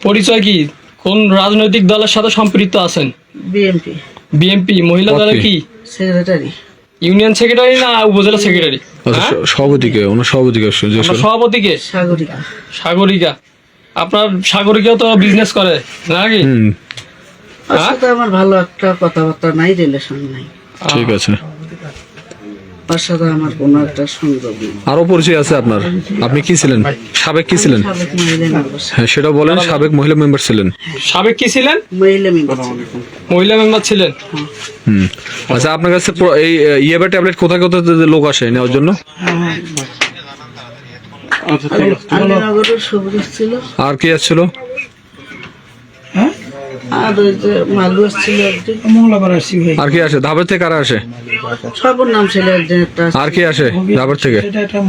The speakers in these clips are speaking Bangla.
পরিচয় কি? কোন রাজনৈতিক দলের সাথে সম্পৃক্ত আছেন? বিএমপি বিএনপি। মহিলা দলে কি? সেক্রেটারি। ইউনিয়ন সেক্রেটারি না উপজেলা সেক্রেটারি? সভাপতিকে, ওনার সভাপতিকে সভাপতিকে সাগরিকা। সাগরিকা। আপনার সাগরিকাও তো বিজনেস করে নাকি? ওর সাথে আমার ভালো একটা কথাবার্তা নাই, রিলেশন নাই। ঠিক আছে। ওর সাথে আমার কোনো একটা সংযোগ নেই। আরো পরিচয় আছে আপনার? আপনি কি ছিলেন? সাবেক কি ছিলেন? সাবেক মহিলা মেম্বার। হ্যাঁ, সেটা বলেন। সাবেক মহিলা মেম্বার ছিলেন? সাবেক কি ছিলেন? মহিলা মেম্বার। মহিলা মেম্বার ছিলেন। আচ্ছা, আপনার কাছে এই ইয়েবা ট্যাবলেট কোথায় কোথায় লোক আসে নেওয়ার জন্য? আলীনগরের সবুজ ছিল। আর কি আসছিল? আর ওই যে মালু আসছিল একজন। আর কি আসে? ধাবের থেকে কারা আসে? সবর নাম ছিল একজন একটা। আর কি আসে ধাবের থেকে?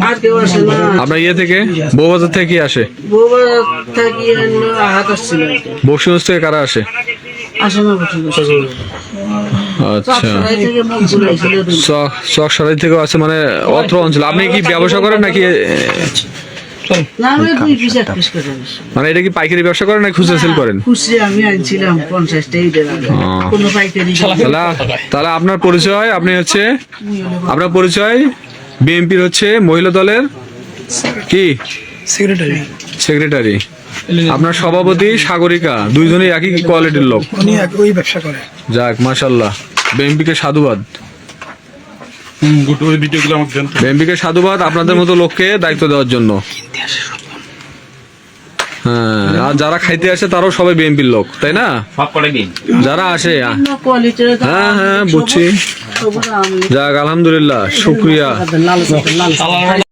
আর কেউ আসে না। আপনার ইয়ে থেকে, বউবাজার থেকে কি আসে? বউবা থাকি আহাত আসছিল একজন। বক্সিগঞ্জ থেকে কারা আসে? আসে না বসে আচ্ছা, থেকে মুখ ঘুরাইছিল। চকসারাই থেকে আছে, মানে অত্র অঞ্চল। আপনি কি ব্যবসা করেন নাকি? না, আমি 2 পিস 1 পিস করে আনছি। মানে এটা কি পাইকারি ব্যবসা করেন নাকি খুচরা সেল করেন? খুশি আমি আনছিলাম 50 টাকা দিয়ে। কোনো পাইকারি তাহলে আপনার পরিচয়, আপনি হচ্ছে, আপনার পরিচয় বিএনপির হচ্ছে মহিলা দলের কি সেক্রেটারি। আপনার সভাপতি সাগরিকা, দুইজনই একই কোয়ালিটির লোক। ওই ব্যবসা করে। যাক, মাশাআল্লাহ, বিএনপিকে সাধুবাদ। বিএনপিকে সাধুবাদ আপনাদের মতো লোককে দায়িত্ব দেওয়ার জন্য। হ্যাঁ, আর যারা খাইতে আসে তারাও সবাই বিএনপির লোক, তাই না? যারা আসে, হ্যাঁ হ্যাঁ বুঝছি। যাক, আলহামদুলিল্লাহ, শুকরিয়া।